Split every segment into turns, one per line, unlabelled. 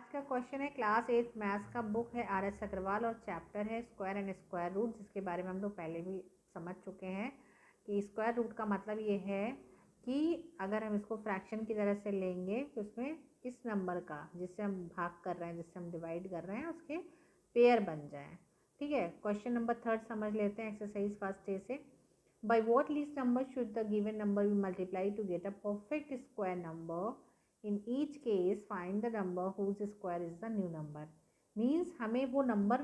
Maths का question है, class 8 maths का बुक है RS अग्रवाल और चैप्टर है स्क्वायर एंड स्क्वायर रूट, जिसके बारे में हम लोग पहले भी समझ चुके हैं कि स्क्वायर रूट का मतलब ये है कि अगर हम इसको फ्रैक्शन की तरह से लेंगे तो उसमें इस नंबर का जिससे हम भाग कर रहे हैं, जिससे हम डिवाइड कर रहे हैं, उसके पेयर बन जाए। ठीक है, क्वेश्चन नंबर 3 समझ लेते हैं एक्सरसाइज फर्स्ट ए से। By what least number should the given number be multiply to get a perfect square number? In each case find the number whose square is the new number। Means हमें वो number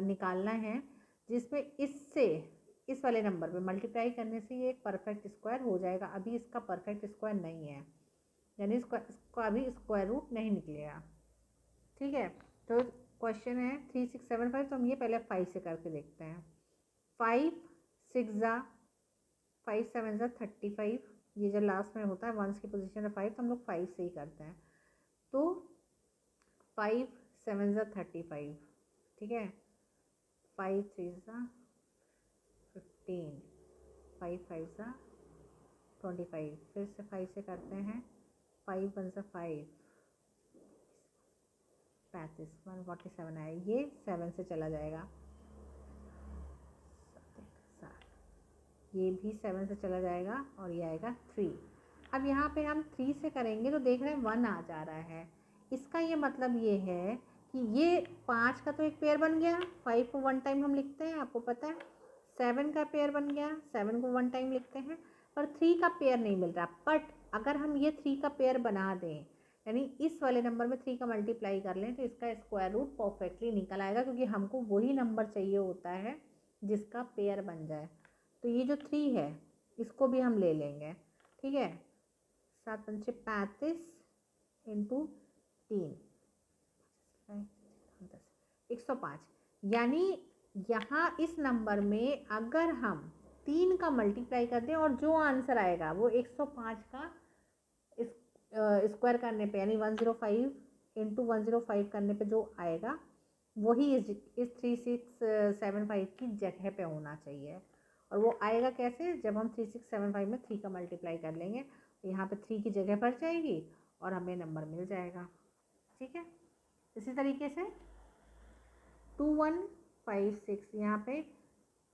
निकालना है जिसमें इससे इस वाले number पे multiply करने से ये एक परफेक्ट स्क्वायर हो जाएगा। अभी इसका परफेक्ट स्क्वायर नहीं है, यानी इसका अभी स्क्वायर रूट नहीं निकलेगा। ठीक है, तो क्वेश्चन है 3 6 7 5, तो हम ये पहले 5 से करके देखते हैं। 5 6 ज़ा 5 7 ज़ा 35, ये जो लास्ट में होता है वंस की पोजीशन में 5, तो हम लोग 5 से ही करते हैं। तो 5 7 ज़ा 35, ठीक है। 5 3 ज़ा 15, 5 5 ज़ा 25, फिर से 5 से करते हैं। 5 1 ज़ा 5 35, 147 आया, ये 7 से चला जाएगा। ये भी 7 से चला जाएगा और ये आएगा 3। अब यहाँ पे हम 3 से करेंगे तो देख रहे हैं 1 आ जा रहा है। इसका ये मतलब ये है कि ये 5 का तो एक पेयर बन गया, 5 को 1 टाइम हम लिखते हैं, आपको पता है। 7 का पेयर बन गया, 7 को 1 टाइम लिखते हैं, पर 3 का पेयर नहीं मिल रहा। बट अगर हम ये 3 का पेयर बना दें, यानी इस वाले नंबर में 3 का मल्टीप्लाई कर लें, तो इसका स्क्वायर रूट परफेक्टली निकल आएगा, क्योंकि हमको वही नंबर चाहिए होता है जिसका पेयर बन जाए। तो ये जो 3 है इसको भी हम ले लेंगे। ठीक है, 7 पंचे 35 इंटू 3 105, यानी यहाँ इस नंबर में अगर हम 3 का मल्टीप्लाई कर दें और जो आंसर आएगा वो 105 का स्क्वायर करने पे, यानी 105 इंटू 105 करने पे जो आएगा वही इस 3675 की जगह पे होना चाहिए। और वो आएगा कैसे? जब हम 3675 में 3 का मल्टीप्लाई कर लेंगे तो यहाँ पे 3 की जगह पड़ जाएगी और हमें नंबर मिल जाएगा। ठीक है, इसी तरीके से 2156, यहाँ पे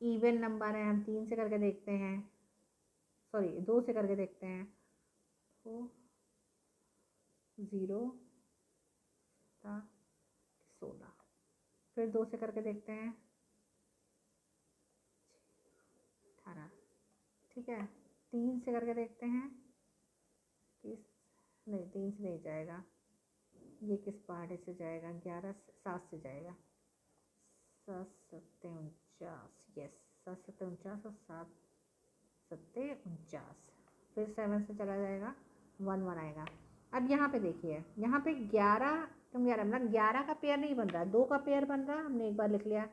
इवन नंबर है, हम 3 से करके देखते हैं, सॉरी 2 से करके देखते हैं। तो 0 16, फिर 2 से करके देखते हैं 18। ठीक है, 3 से करके देखते हैं, नहीं 3 से नहीं जाएगा, ये किस पहाड़े से जाएगा? 11 7 से जाएगा, 7 7 49, यस 7 7 49 और 7 7 49, फिर 7 से चला जाएगा, 1 1 आएगा। अब यहाँ पे देखिए, यहाँ पे 11 मतलब 11 का पेयर नहीं बन रहा, 2 का पेयर बन रहा, हमने एक बार लिख लिया।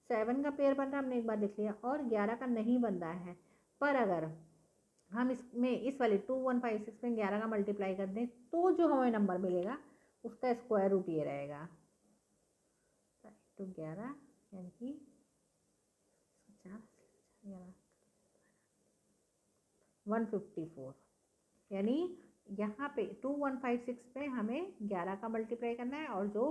7 का पेयर बन रहा, हमने एक बार लिख लिया, और 11 का नहीं बन रहा है। पर अगर हम इसमें इस वाले 2156 में 11 का मल्टीप्लाई कर दें तो जो हमें नंबर मिलेगा उसका स्क्वायर रूट ये रहेगा, तो 11 यानी कि 154, यानी यहाँ पे 2156 पे हमें 11 का मल्टीप्लाई करना है और जो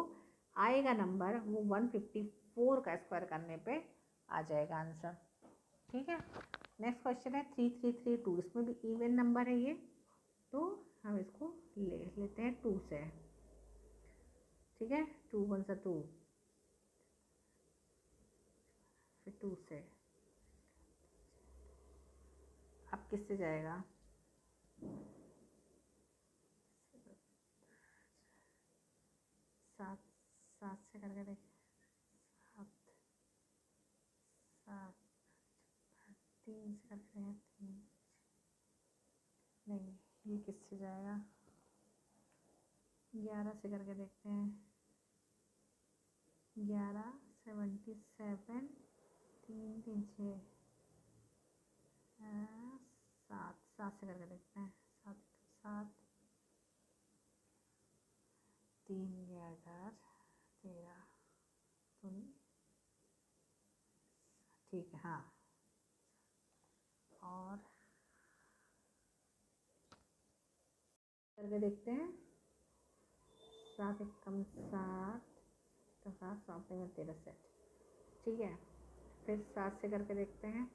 आएगा नंबर वो 154 का स्क्वायर करने पे आ जाएगा आंसर। ठीक है, नेक्स्ट क्वेश्चन है 3332, इसमें भी इवन नंबर है ये, तो हम इसको ले लेते हैं 2 से। ठीक है, 2 1 सा 2, फिर 2 से, अब किससे जाएगा? 7 7 से करके देख, 7 7 3 से करके हैं, 3 नहीं, ये किससे जाएगा? 11 से करके देखते हैं, 11 77 3 3 6 7 7 से करके देखते हैं, 7 7 3 11 13 ठीक है। हाँ, और करके देखते हैं, 7 एकम 7 तो 7 7 में 13 सेट। ठीक है, फिर 7 से करके देखते हैं।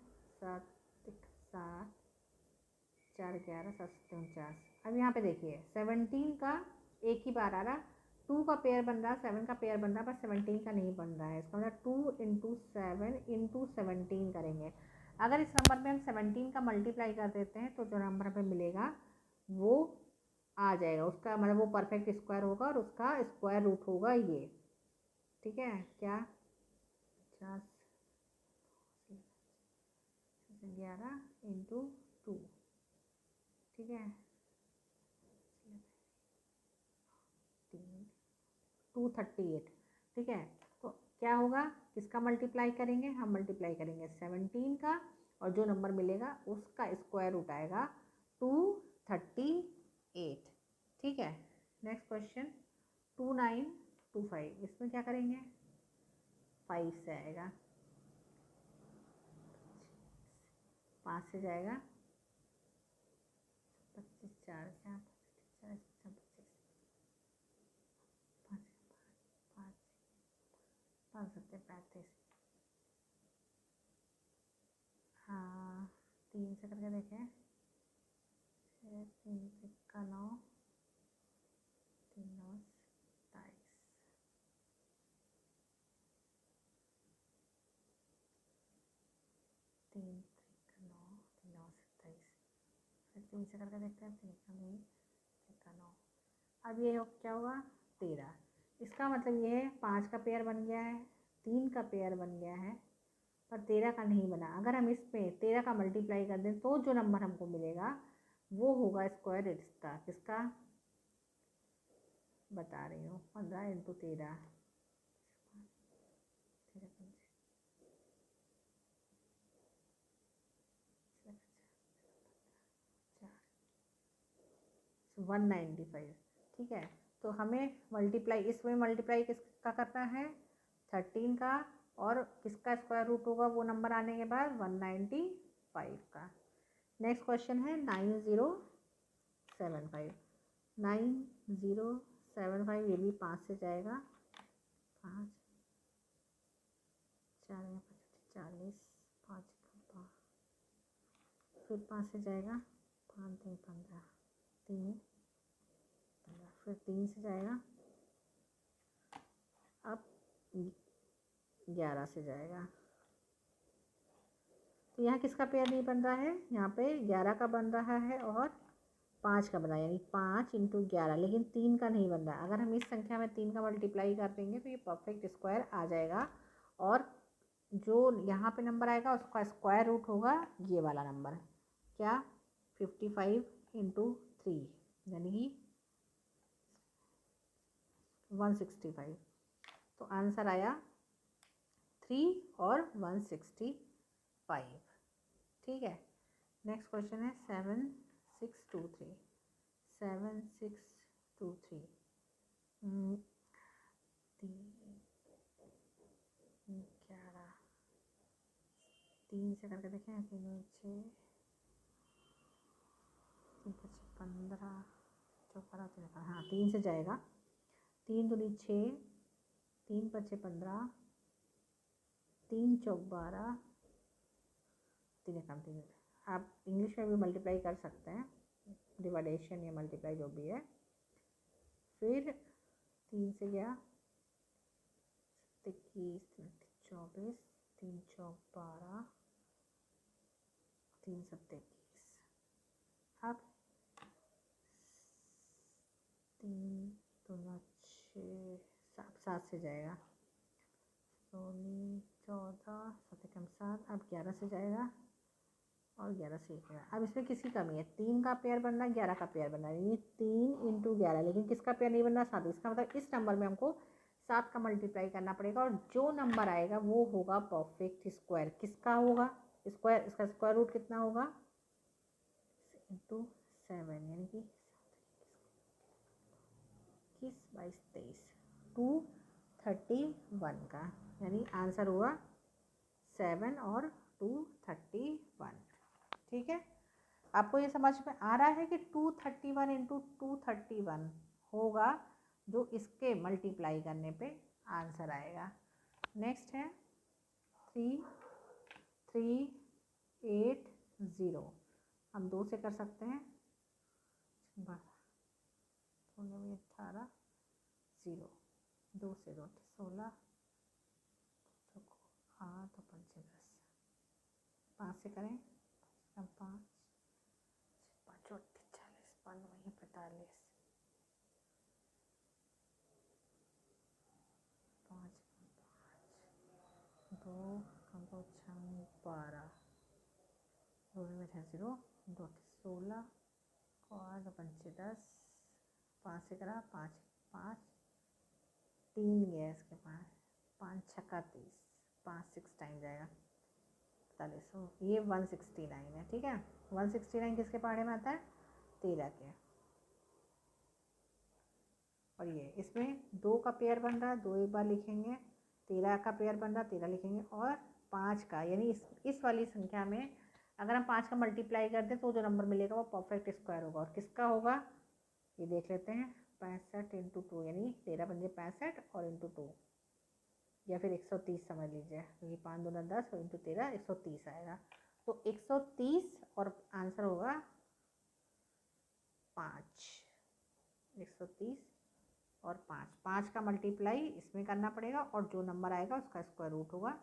7 7 4 11 7 7 49। अब यहाँ पे देखिए 17 का एक ही बार आ रहा, 2 का पेयर बन रहा, 7 का पेयर बन रहा, पर 17 का नहीं बन रहा है। इसका मतलब 2 इंटू 7 इंटू 17 करेंगे। अगर इस नंबर में हम 17 का मल्टीप्लाई कर देते हैं तो जो नंबर हमें मिलेगा वो आ जाएगा, उसका मतलब वो परफेक्ट स्क्वायर होगा और उसका स्क्वायर रूट होगा ये। ठीक है, क्या 50 11 इंटू 2। ठीक है, 238। ठीक है, तो क्या होगा, किसका मल्टीप्लाई करेंगे, हम मल्टीप्लाई करेंगे 17 का, और जो नंबर मिलेगा उसका स्क्वायर रूट आएगा 238। ठीक है, नेक्स्ट क्वेश्चन 2925। इसमें क्या करेंगे, 5 से आएगा, 5 से जाएगा, 25 4 क्या 40 25 5 5 5 7 35। हाँ 3 से करके देखें, 3 का 9 3 9 27। 3 का 9 3 9 27। फिर 3 से करके देखते हैं, 3 का 2 3 का 9। अब ये क्या होगा 13। इसका मतलब ये है 5 का पेयर बन गया है, 3 का पेयर बन गया है, पर 13 का नहीं बना। अगर हम इस पे 13 का मल्टीप्लाई कर दें तो जो नंबर हमको मिलेगा वो होगा स्क्वायर इसका, किसका बता रही हूँ, 15 इंटू 13 195। ठीक है, तो हमें मल्टीप्लाई इसमें मल्टीप्लाई किसका करना है 13 का, और किसका स्क्वायर रूट होगा वो नंबर आने के बाद 195 का। नेक्स्ट क्वेश्चन है 9075। 9075 ये भी 5 से जाएगा, 5 4 40 5 फिर 5 से जाएगा, 5 3 15 3 15, फिर 3 से जाएगा, अब 11 से जाएगा। तो यहाँ किसका पेयर नहीं बन रहा है, यहाँ पे 11 का बन रहा है और 5 का बन रहा है, यानी 5 इंटू 11, लेकिन 3 का नहीं बन रहा। अगर हम इस संख्या में 3 का मल्टीप्लाई कर देंगे तो ये परफेक्ट स्क्वायर आ जाएगा, और जो यहाँ पे नंबर आएगा उसका स्क्वायर रूट होगा ये वाला नंबर, क्या 55 इंटू 3 यानी कि 165। तो आंसर आया 3 और 165। ठीक है, नेक्स्ट क्वेश्चन है 7623। 7623 11 3 से करके देखें, 3 6 15 14 13। हाँ 3 से जाएगा, 3 दूनी 6 3 5 15 3 4 12 3 कम 3। आप इंग्लिश में भी मल्टीप्लाई कर सकते हैं, डिवाइडेशन या मल्टीप्लाई जो भी है। फिर 3 से गया 21 24 3 4 12 3 7 21। अब 3 2 6 7 से जाएगा, 14 7 कम 7। अब 11 से जाएगा और 11 से 1 अब इसमें किसी कमी है, 3 का पेयर बन रहा है, 11 का पेयर बन रहा है, ये 3 इंटू 11, लेकिन किसका पेयर नहीं बन रहा 7। इसका मतलब इस नंबर में हमको 7 का मल्टीप्लाई करना पड़ेगा, और जो नंबर आएगा वो होगा परफेक्ट स्क्वायर। किसका होगा स्क्वायर, इसका स्क्वायर रूट कितना होगा इंटू 7, यानी कि 21 22 23 231 का, यानी आंसर हुआ 7 और 231। ठीक है, आपको ये समझ में आ रहा है कि 231 इंटू 231 होगा जो इसके मल्टीप्लाई करने पे आंसर आएगा। नेक्स्ट है 3380, हम 2 से कर सकते हैं, 18 0, 2 से 2 16, 8 और 5 10, 5 से करें, 5 5 40 40 45 45, 5 5 2 2 6 12, 2 में 0, 2 16, 8 और 5 10, 5 से करा, 5 5, 3 गया इसके पास, 5 छक्का 30, 5 6 टाइम जाएगा 45, ये 169 है। ठीक है, 169 किसके पहाड़े में आता है? 13 के। और ये इसमें 2 का पेयर बन रहा है, 2 एक बार लिखेंगे, 13 का पेयर बन रहा है, 13 लिखेंगे, और 5 का, यानी इस वाली संख्या में अगर हम 5 का मल्टीप्लाई कर दें तो जो नंबर मिलेगा वो परफेक्ट स्क्वायर होगा। और किसका होगा ये देख लेते हैं, 65 इंटू 2, यानी 13 पंजे 65 और इंटू 2, या फिर 130 समझ लीजिए, क्योंकि 5 दूना 10 और इंटू 13 130 आएगा। तो 130 और आंसर होगा 5, 130 और 5 का मल्टीप्लाई इसमें करना पड़ेगा, और जो नंबर आएगा उसका स्क्वायर रूट होगा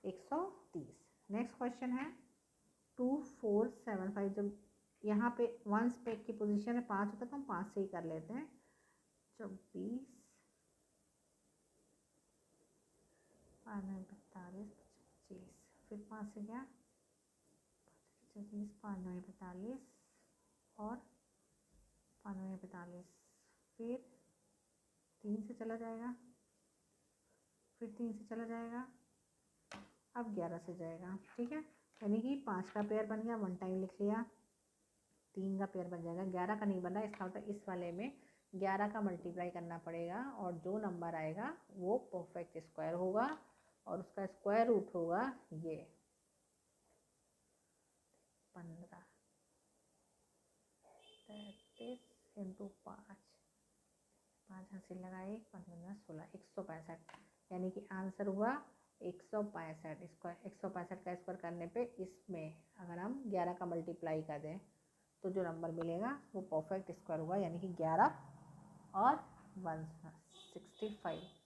130। नेक्स्ट क्वेश्चन है 2475, जब यहाँ पे वंस पे की पोजीशन है 5 होता है तो हम 5 से ही कर लेते हैं, 24 45 25, फिर 5 से क्या 25 5 45 और 5 45, फिर 3 से चला जाएगा, फिर 3 से चला जाएगा, अब 11 से जाएगा। ठीक है, यानी कि 5 का पेयर बन गया, 1 टाइम लिख लिया, 3 का पेयर बन जाएगा, 11 का नहीं बन रहा, इसका मतलब इस वाले में 11 का मल्टीप्लाई करना पड़ेगा, और जो नंबर आएगा वो परफेक्ट स्क्वायर होगा, और उसका स्क्वायर रूट होगा ये 15 33 इंटू 5, 5 हासिल लगाए, 15 16, 165, यानी कि आंसर हुआ 165 स्क्वायर। 165 का स्क्वायर करने पे इसमें अगर हम 11 का मल्टीप्लाई कर दें तो जो नंबर मिलेगा वो परफेक्ट स्क्वायर होगा, यानी कि 11 और 165।